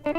From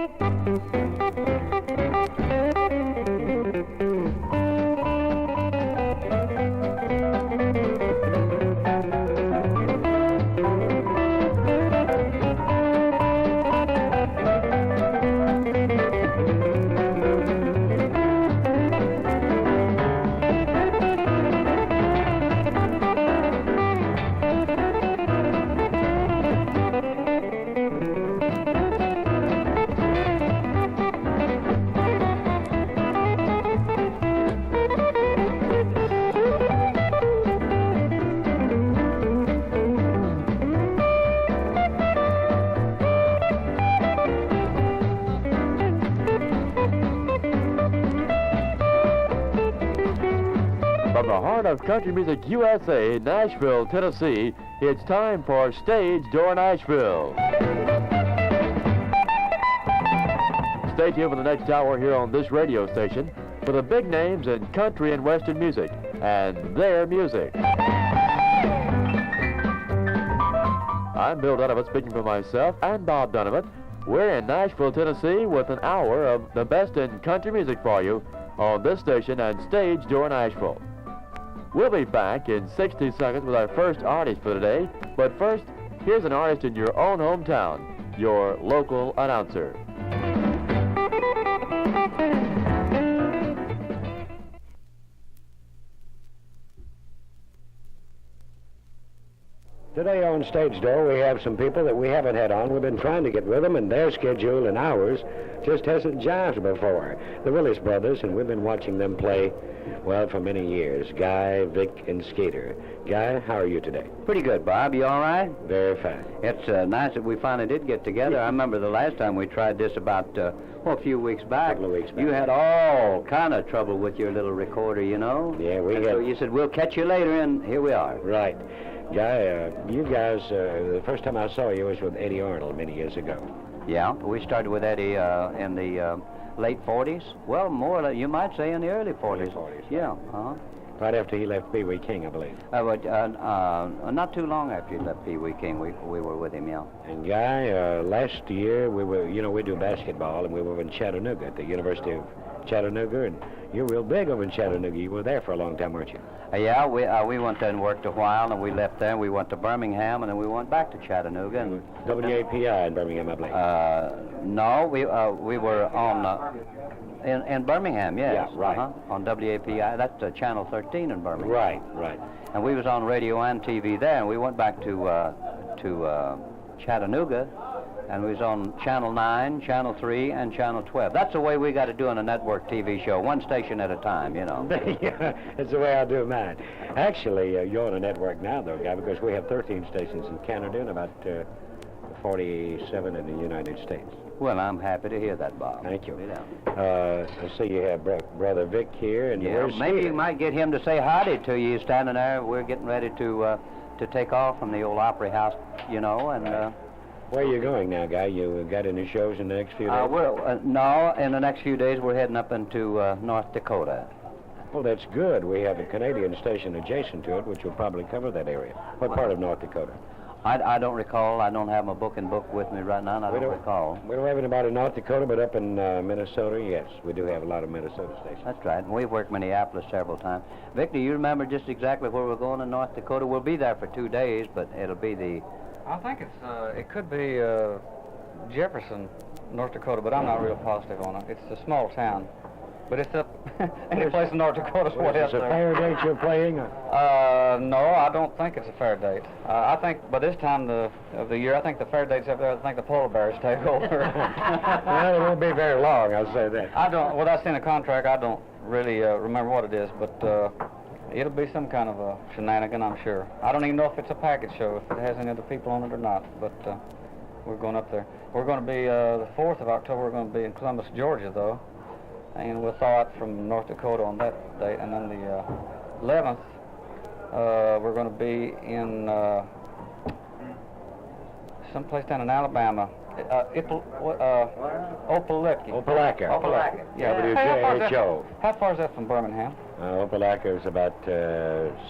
the heart of Country Music USA, Nashville, Tennessee, it's time for Stage Door Nashville. Stay tuned for the next hour here on this radio station for the big names in country and western music and their music. I'm Bill Dunnavant, speaking for myself and Bob Dunnavant. We're in Nashville, Tennessee with an hour of the best in country music for you on this station and Stage Door Nashville. We'll be back in 60 seconds with our first artist for today, but first, here's an artist in your own hometown, your local announcer. Today on Stage Door, we have some people that we haven't had on. We've been trying to get with them, and their schedule and ours just hasn't jived before. The Willis brothers, and we've been watching them play, well, for many years. Guy, Vic, and Skeeter. Guy, how are you today? Pretty good, Bob. You all right? Very fine. It's nice that we finally did get together. I remember the last time we tried this about, a few weeks back. A couple of weeks back. You had all kind of trouble with your little recorder, you know? Yeah, we had. So you said, we'll catch you later, and here we are. Right. Guy, you guys, the first time I saw you was with Eddie Arnold many years ago. Yeah, we started with Eddie in the late 40s. Well, more, you might say in the early 40s. Early 40s. Yeah, uh-huh. Right after he left Pee Wee King, I believe. Not too long after he left Pee Wee King, we were with him, yeah. And Guy, last year we were, we do basketball, and we were in Chattanooga at the University of Chattanooga, and you're real big over in Chattanooga. You were there for a long time, weren't you? Yeah, we went there and worked a while, and we left there, and we went to Birmingham, and then we went back to Chattanooga. And WAPI in Birmingham, I believe. No, we were on in Birmingham, yes. Yeah, right. On WAPI, that's Channel 13 in Birmingham. Right. And we was on radio and TV there, and we went back to Chattanooga, and we was on Channel 9, Channel 3, and Channel 12. That's the way we got to do on a network TV show, one station at a time, you know. Yeah, that's the way I do mine. Actually, you're on a network now, though, Guy, because we have 13 stations in Canada and about 47 in the United States. Well, I'm happy to hear that, Bob. Thank you. I see you have Brother Vic here, and yeah, maybe you might get him to say howdy to you standing there. We're getting ready to take off from the old Opry House, you know, and... Right. Where are you going now, Guy? You got any shows in the next few days? No, in the next few days we're heading up into North Dakota. Well, that's good. We have a Canadian station adjacent to it, which will probably cover that area. What part of North Dakota? I don't recall. I don't have my book with me right now, and I don't recall. We don't have anybody in North Dakota, but up in Minnesota, yes. We do have a lot of Minnesota stations. That's right. And we've worked Minneapolis several times. Vic, do you remember just exactly where we're going in North Dakota? We'll be there for 2 days, but it'll be the... I think it could be Jefferson, North Dakota, but I'm not real positive on it. It's a small town, but it's up any place in North Dakota's way up there. Is it a fair date you're playing? No, I don't think it's a fair date. I think by this time of the year, I think the fair date's up there. I think the polar bears take over. Well, it won't be very long, I'll say that. I don't. Without seeing a contract, I don't really remember what it is, but. It'll be some kind of a shenanigan, I'm sure. I don't even know if it's a package show, if it has any other people on it or not, but we're going up there. We're going to be, the 4th of October, we're going to be in Columbus, Georgia, though, and we'll thaw out from North Dakota on that date, and then the 11th, we're going to be in someplace down in Alabama. Opelika. Yeah. WJHO. How far is that from Birmingham? Opelika is about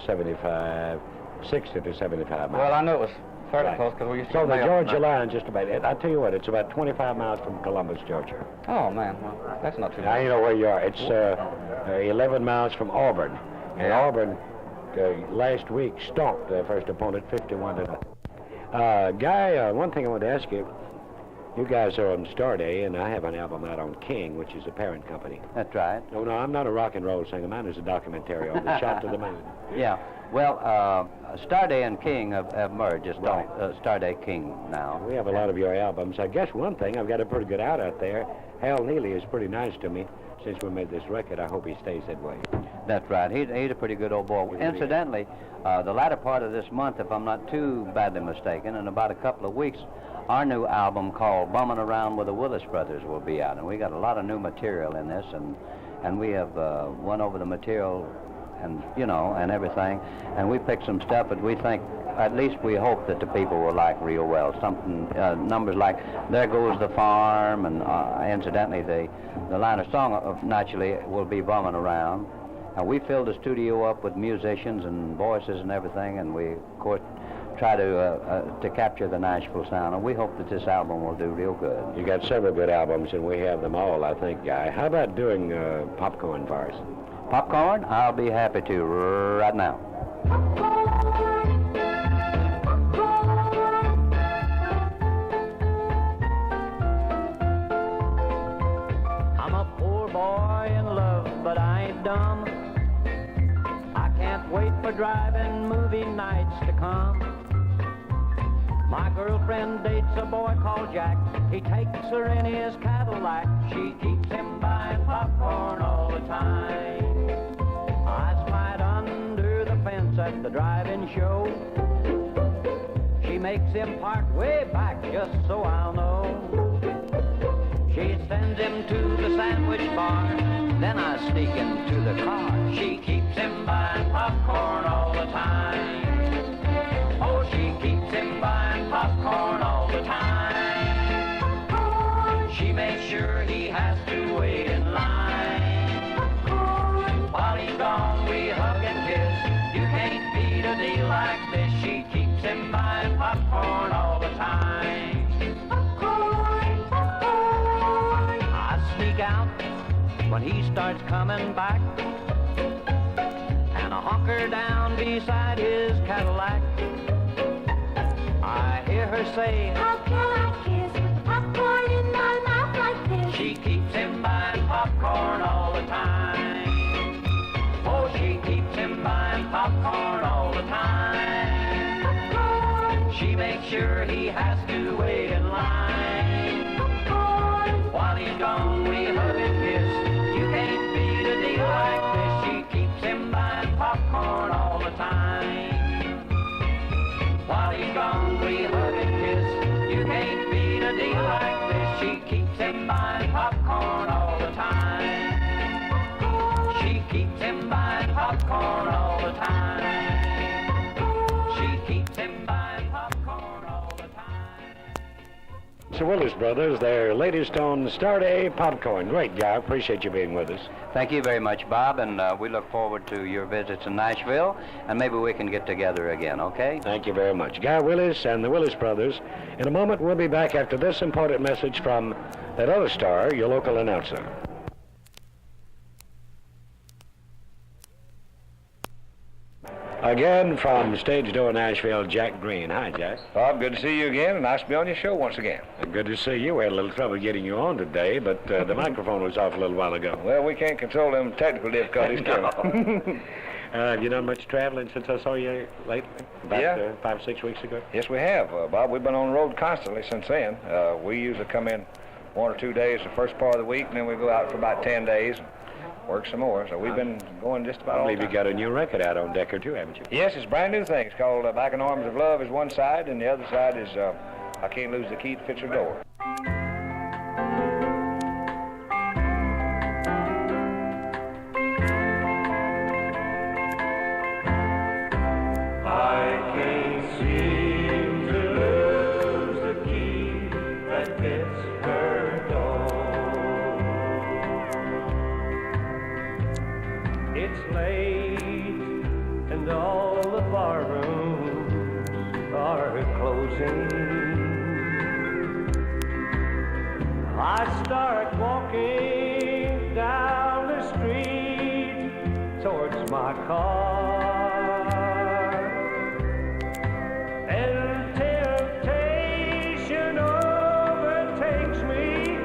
75 60 to 75 miles. Well, I know it was fairly Right. close because we used to So get the mail Georgia from there. line, just about, I tell you what, it's about 25 miles from Columbus, Georgia. Oh, man. Well, that's not too Now bad. you know where you are. It's 11 miles from Auburn. And Yeah. Auburn last week stomped their first opponent 51 to nothing. Guy, one thing I want to ask you. You guys are on Starday, and I have an album out on King, which is a parent company. That's right. No, I'm not a rock and roll singer. Mine is a documentary on the Shot to the Moon. Yeah. Well, Starday and King have merged. It's Right. Starday King now. We have a lot of your albums. I guess one thing, I've got a pretty good out there. Hal Neely is pretty nice to me since we made this record. I hope he stays that way. That's right. He's a pretty good old boy. He really is. Incidentally, the latter part of this month, if I'm not too badly mistaken, in about a couple of weeks, our new album called Bumming Around with the Willis Brothers will be out. And we got a lot of new material in this, and we have went over the material and, you know, and everything. And we picked some stuff that we think, at least we hope that the people will like real well. Something, numbers like There Goes the Farm, and incidentally, the line of song naturally will be Bumming Around. And we filled the studio up with musicians and voices and everything, and we, of course, try to capture the Nashville sound, and we hope that this album will do real good. You got several good albums, and we have them all, I think, Guy. How about doing Popcorn for us? Popcorn? I'll be happy to right now. I'm a poor boy in love, but I ain't dumb. I can't wait for driving movie nights to come. My girlfriend dates a boy called Jack. He takes her in his Cadillac. She keeps him buying popcorn all the time. I spied under the fence at the drive-in show. She makes him park way back just so I'll know. She sends him to the sandwich bar. Then I sneak into the car. She keeps him buying popcorn all the time. Oh, she keeps him buying popcorn all the time. Popcorn. She makes sure he has to wait in line. Popcorn. While he's gone, we hug and kiss. You can't beat a deal like this. She keeps him buying popcorn all the time. Popcorn, popcorn. I sneak out when he starts coming back, and I hunker down beside his Cadillac. I hear her say, How can I kiss with popcorn in my mouth like this? she keeps him buying popcorn all the time. Oh, she keeps him buying popcorn all the time. Popcorn, She makes sure he has to wait in line. popcorn, While he's gone, we hug and kiss. You can't beat a deal like this. She keeps him buying popcorn all the time. While he's gone, we hug and kiss. You can't beat a deal like this. She keeps him buying popcorn all the time. She keeps him buying popcorn all the time. She keeps him buying popcorn all the time. It's the Willis Brothers, their latest on Starday Popcorn. Great, Guy. Appreciate you being with us. Thank you very much, Bob, and we look forward to your visits in Nashville, and maybe we can get together again, okay? Thank you very much. Guy Willis and the Willis Brothers. In a moment, we'll be back after this important message from that other star, your local announcer. Again from Stage Door Nashville, Jack Greene. Hi, Jack. Bob, good to see you again, and nice to be on your show once again. Good to see you. We had a little trouble getting you on today, but the microphone was off a little while ago. Well, we can't control them technical difficulties, can we? Have you done much traveling since I saw you lately? About Yeah. 5 or 6 weeks ago? Yes, we have, Bob. We've been on the road constantly since then. We usually come in 1 or 2 days the first part of the week, and then we go out for about 10 days and work some more. So we've been going just about I all the believe you time. got a new record out on Decca, too, haven't you? Yes, it's a brand new thing. It's called Back in Arms of Love is one side, and the other side is I Can't Lose the Key to Fix Your Door. It's late and all the barroom closing, I start walking down the street towards my car, and temptation overtakes me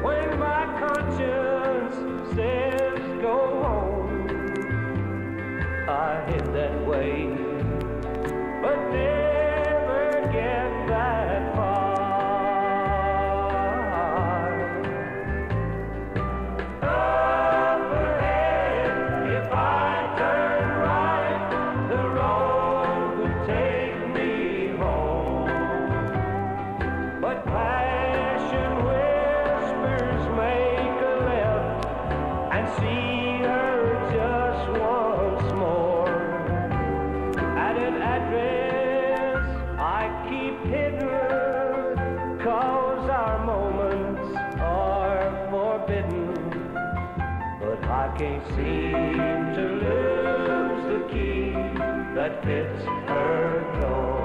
when my conscience says go home. I head that way, but never get that far. Up ahead, if I turn right, the road would take me home. But passion whispers make a left and see her just once more. At an address I keep hidden, 'cause our moments are forbidden. But I can't seem to lose the key that fits her door.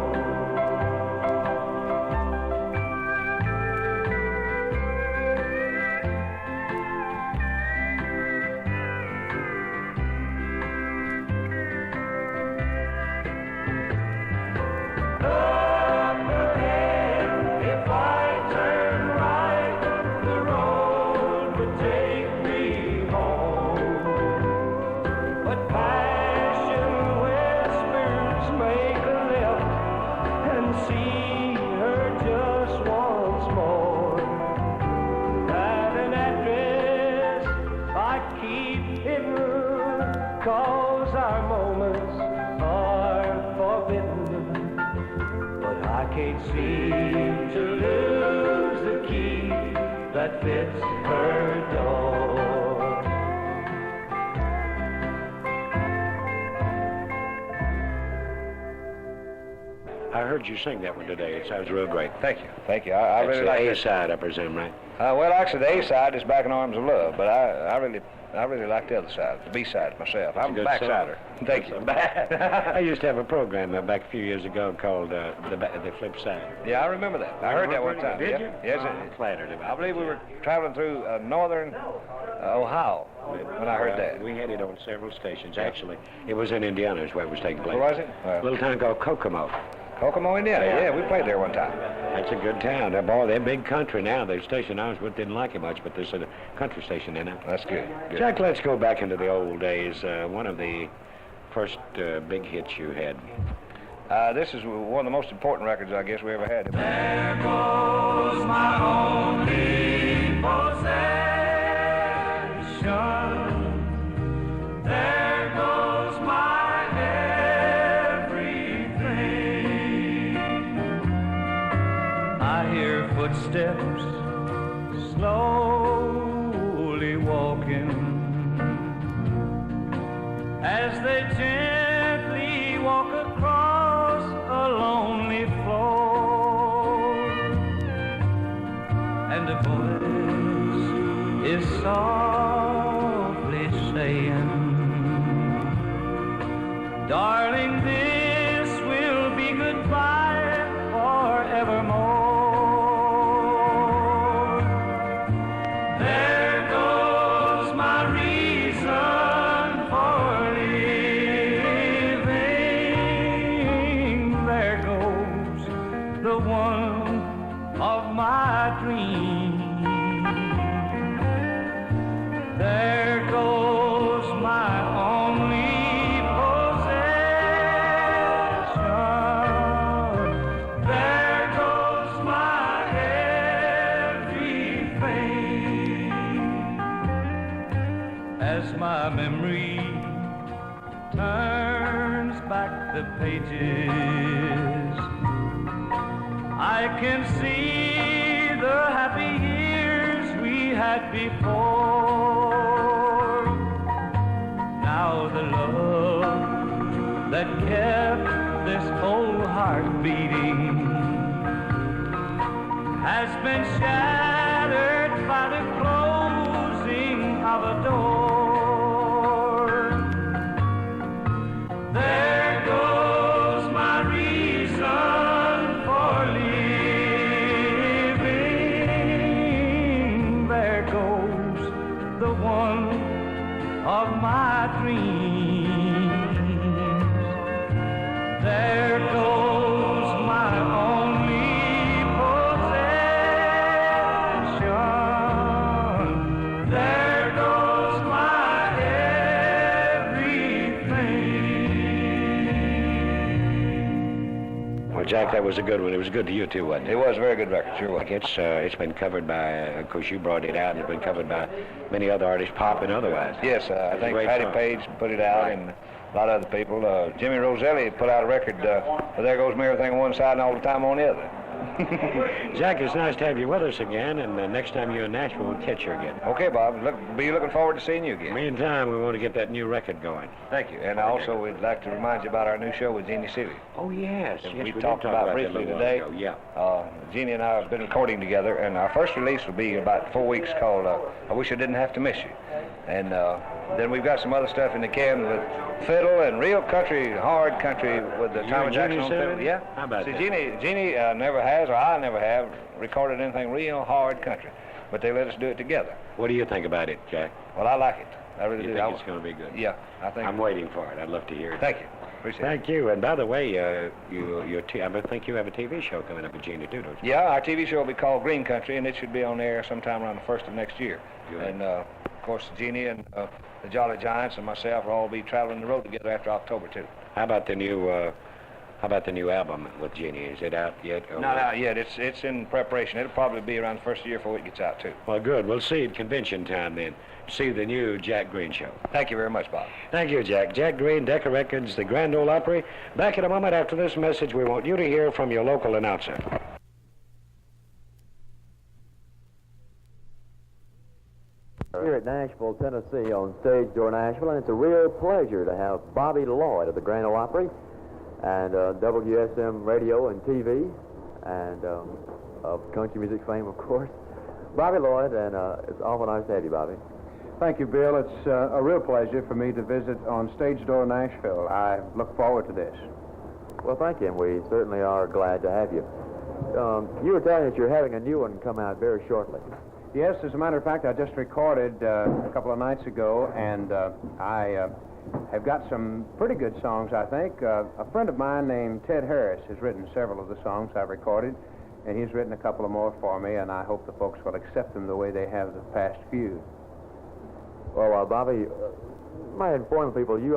Up ahead, if I turn right, the road would take me home. But passion whispers make a left and see her just once more. At an address I keep hidden, 'cause our moments are forbidden. But I can't seem to lose the key that fits her door. I heard you sing that one today. It sounds real great. Thank you. Thank you. I That's really the like A this. side, I presume, right? Well, actually, the A side is Back in Arms of Love, but I really like the other side, the B side myself. I'm a good backsider. Thank you. I used to have a program back a few years ago called the Flip Side. Yeah, I remember that. I heard that one time. Did Yeah. you? Yes, I'm flattered about I believe we were traveling through northern Ohio when I heard that. We had it on several stations. Actually, it was in Indiana is where it was taking place. Where was it? A little town called Kokomo. Kokomo, Indiana. Yeah. Yeah, we played there one time. That's a good town. They're big country now. The station I was with didn't like it much, but there's a country station in it. That's good. Good. Jack, let's go back into the old days. One of the first big hits you had. This is one of the most important records I guess we ever had. There goes my only possession. There goes my everything. I hear footsteps slowly walking as they gently walk across a lonely floor, and a voice is softly saying, darling, this will be goodbye forevermore. There goes my reason for living. There goes the one of my dreams. There goes my only possession. There goes my everything. As my memory turns back the pages, I can see the happy years we had before. Now the love that kept this whole heart beating has been shattered by the closing of a door. There goes my reason for Well, Jack, that was a good one. It was good to you, too, wasn't it? It was a very good record, sure was. It's been covered by, of course, you brought it out, and it's been covered by many other artists, pop and otherwise. Yes, I think Great Patty song. Page put it out, and a lot of other people. Jimmy Roselli put out a record, There Goes Me Everything on one side and All the Time on the other. Jack, it's nice to have you with us again, and next time you're in Nashville, we'll catch you again. Okay, Bob. Be looking forward to seeing you again. Meantime, we want to get that new record going. Thank you. And also, we'd like to remind you about our new show with Jeannie Seeley. Oh, yes. We did talked talk about that a briefly little while today. ago, yeah. Jeannie and I have been recording together, and our first release will be about 4 weeks called I Wish I Didn't Have to Miss You. And then we've got some other stuff in the can with fiddle and real country, hard country with the You Tommy and Jackson Jeannie on said fiddle. it? Yeah. How about See, that? Jeannie never has, or I never have, recorded anything real hard country, but they let us do it together. What do you think about it, Jack? Well, I like it. I really You do. think it's going to be good? Yeah, I think. I'm waiting for it. I'd love to hear it. Thank you. Appreciate it. Thank you. And by the way, I think you have a TV show coming up with Jeannie, too, don't you? Yeah, our TV show will be called Greene Country, and it should be on air sometime around the 1st of next year. Good. And, of course, Jeannie and the Jolly Giants and myself will all be traveling the road together after October, too. How about the new album with Jeannie? Is it out yet? or Not what? out yet. It's in preparation. It'll probably be around the first of the year before it gets out, too. Well, good. We'll see you at convention time then. See the new Jack Greene show. Thank you very much, Bob. Thank you, Jack. Jack Greene, Decca Records, the Grand Ole Opry. Back in a moment after this message, we want you to hear from your local announcer. Here at Nashville, Tennessee, on Stage Door Nashville, and it's a real pleasure to have Bobby Lloyd of the Grand Ole Opry and WSM Radio and TV, and of country music fame, of course. Bobby Lloyd, and it's awful nice to have you, Bobby. Thank you, Bill. It's a real pleasure for me to visit on Stage Door Nashville. I look forward to this. Well, thank you, and we certainly are glad to have you. You were telling us you're having a new one come out very shortly. Yes, as a matter of fact, I just recorded a couple of nights ago, and I have got some pretty good songs, I think. A friend of mine named Ted Harris has written several of the songs I've recorded, and he's written a couple of more for me, and I hope the folks will accept them the way they have the past few. Well, Bobby, might inform people, you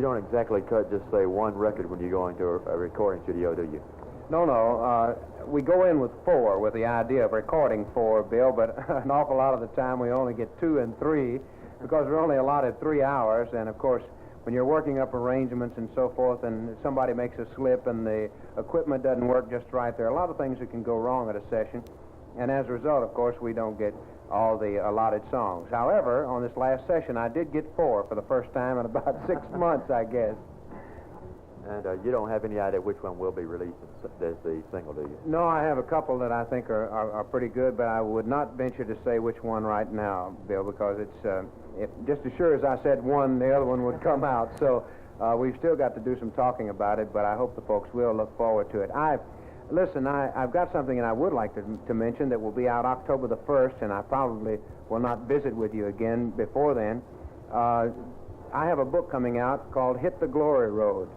don't exactly cut just, say, one record when you go into a recording studio, do you? No. We go in with 4 with the idea of recording 4, Bill, but an awful lot of the time we only get 2 and 3 because we're only allotted 3 hours, and of course, when you're working up arrangements and so forth and somebody makes a slip and the equipment doesn't work just right, there are a lot of things that can go wrong at a session, and as a result, of course, we don't get all the allotted songs. However, on this last session, I did get 4 for the first time in about 6 months, I guess. And you don't have any idea which one will be released as the single, do you? No, I have a couple that I think are pretty good, but I would not venture to say which one right now, Bill, because it's just as sure as I said one, the other one would come out. So we've still got to do some talking about it, but I hope the folks will look forward to it. Listen, I've got something that I would like to mention that will be out October the 1st, and I probably will not visit with you again before then. I have a book coming out called Hit the Glory Road.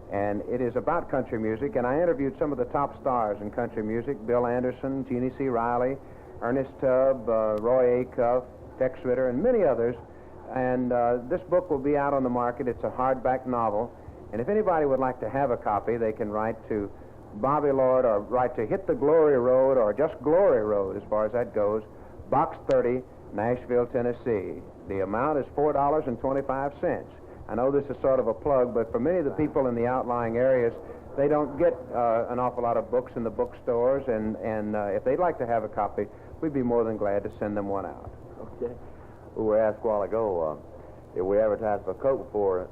And it is about country music, and I interviewed some of the top stars in country music: Bill Anderson, Jeannie C. Riley, Ernest Tubb, Roy Acuff, Tex Ritter, and many others. And this book will be out on the market. It's a hardback novel. And if anybody would like to have a copy, they can write to Bobby Lloyd or write to Hit the Glory Road or just Glory Road as far as that goes, Box 30, Nashville, Tennessee. The amount is $4.25. I know this is sort of a plug, but for many of the people in the outlying areas, they don't get an awful lot of books in the bookstores, and if they'd like to have a copy, we'd be more than glad to send them one out. Okay. We were asked a while ago if we advertised for Coke before.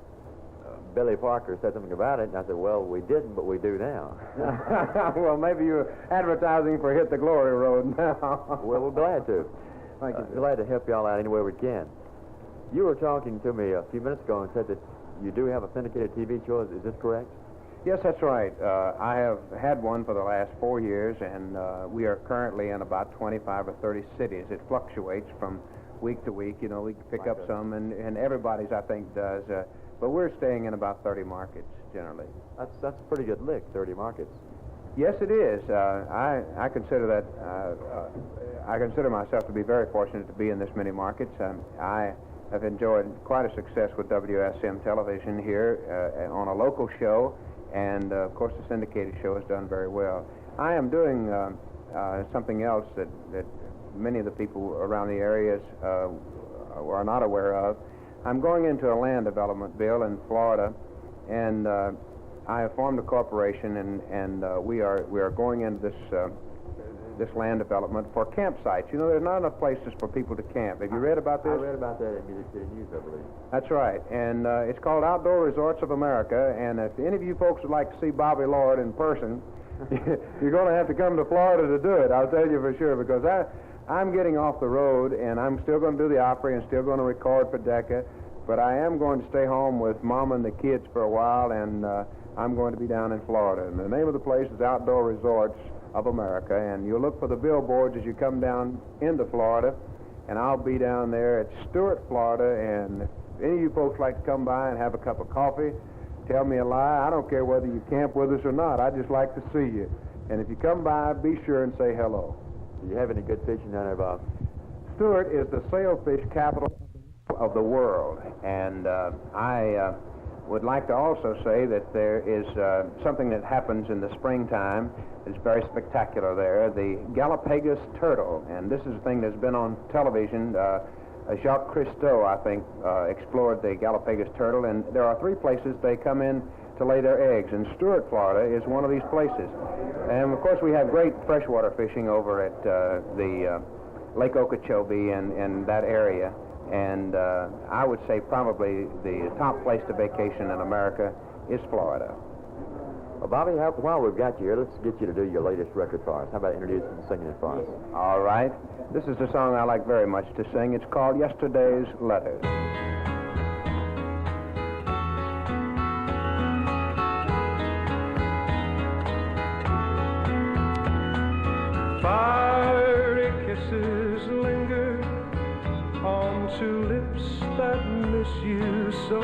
Billy Parker said something about it, and I said, well, we didn't, but we do now. Well, maybe you're advertising for Hit the Glory Road now. Well, we're glad to. Thank you. Glad to help you all out any way we can. You were talking to me a few minutes ago and said that you do have a syndicated TV show. Is this correct? Yes, that's right. I have had one for the last 4 years, and we are currently in about 25 or 30 cities. It fluctuates from week to week. You know, we pick up some, and everybody's, I think, does. But we're staying in about 30 markets, generally. That's a pretty good lick, 30 markets. Yes, it is. I consider that, I consider myself to be very fortunate to be in this many markets. I have enjoyed quite a success with WSM television here on a local show, And, of course, the syndicated show has done very well. I am doing something else that many of the people around the areas are not aware of. I'm going into a land development bill in Florida, and I have formed a corporation, and we are going into this land development for campsites. You know, there's not enough places for people to camp. Have you read about this? I read about that in Music City News, I believe. That's right, and it's called Outdoor Resorts of America, and if any of you folks would like to see Bobby Lord in person, you're going to have to come to Florida to do it, I'll tell you for sure, because I'm getting off the road, and I'm still going to do the Opry and still going to record for Decca, but I am going to stay home with Mom and the kids for a while, and I'm going to be down in Florida. And the name of the place is Outdoor Resorts of America, and you'll look for the billboards as you come down into Florida, and I'll be down there at Stuart, Florida, and if any of you folks like to come by and have a cup of coffee, tell me a lie. I don't care whether you camp with us or not. I just like to see you. And if you come by, be sure and say hello. Do you have any good fishing down there, Bob? Stuart is the sailfish capital of the world, and I would like to also say that there is something that happens in the springtime. It's very spectacular there, the Galapagos turtle, and this is a thing that's been on television. Jacques Cousteau, I think, explored the Galapagos turtle, and there are 3 places they come in to lay their eggs, and Stuart, Florida is one of these places. And of course we have great freshwater fishing over at the Lake Okeechobee and that area, and I would say probably the top place to vacation in America is Florida. Well, Bobby, while we've got you here, let's get you to do your latest record for us. How about introducing and singing it for us? All right. This is a song I like very much to sing. It's called Yesterday's Letters. Fiery kisses linger onto lips that miss you so,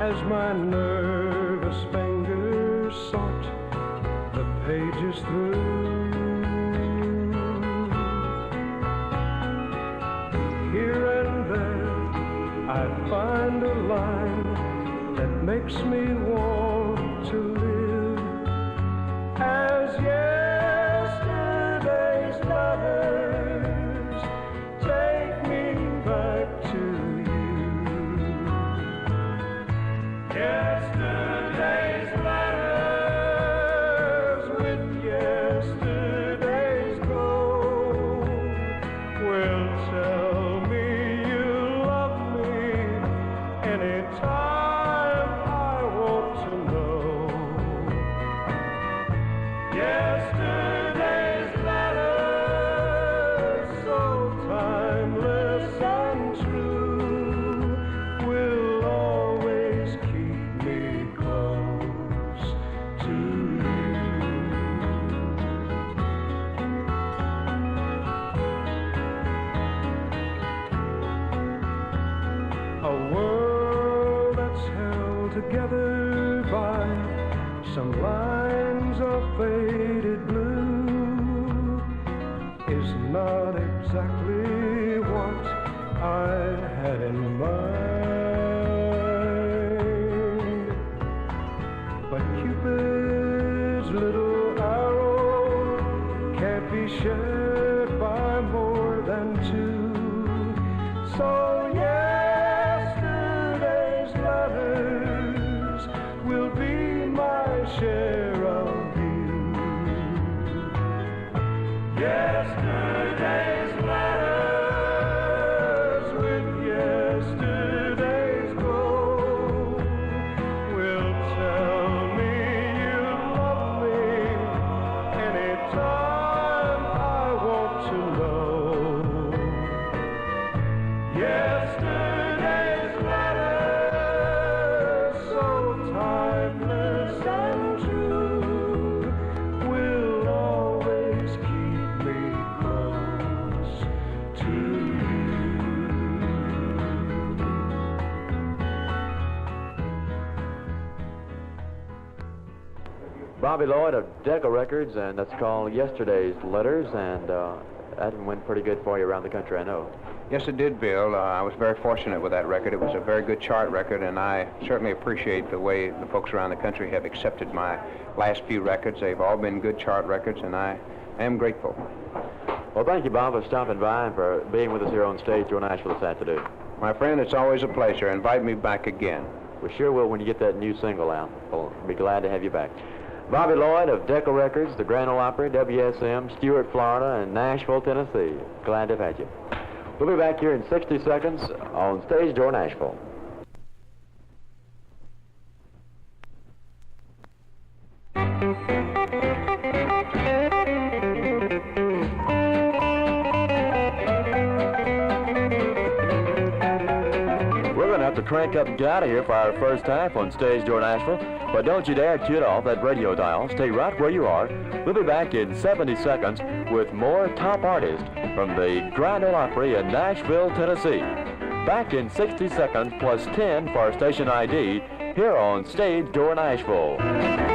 as my nervous fingers sought the pages through. Here and there I find a line that makes me want to live as yesterday's letters take me back to you. Yesterday's letters with yesterday's gold will tell me you love me anytime I want to know. Yesterday's letters, so timeless and true, will always keep me close to you. A world that's held together by some lines of faded blue is not exactly what I had in mind. But Cupid's little arrow can't be shared by more than 2. So yesterday's letters will be my share of you. Yesterday's letters with yesterday's gold will tell me you love me anytime I want to know. Yesterday's letters, so timeless and true, will always keep me close to you. Bobby Lloyd of Decca Records, and that's called Yesterday's Letters, and that went pretty good for you around the country, I know. Yes, it did, Bill. I was very fortunate with that record. It was a very good chart record, and I certainly appreciate the way the folks around the country have accepted my last few records. They've all been good chart records, and I am grateful. Well, thank you, Bob, for stopping by and for being with us here on stage during Nashville this afternoon. My friend, it's always a pleasure. Invite me back again. We sure will when you get that new single out. We'll be glad to have you back. Bobby Lloyd of Decca Records, the Grand Ole Opry, WSM, Stuart, Florida, and Nashville, Tennessee. Glad to have had you. We'll be back here in 60 seconds on Stage Door Nashville. We're going to have to crank up and get out of here for our first half on Stage Door Nashville, but don't you dare tune off that radio dial. Stay right where you are. We'll be back in 70 seconds with more top artists from the Grand Ole Opry in Nashville, Tennessee. Back in 60 seconds plus 10 for station ID here on Stage Door Nashville.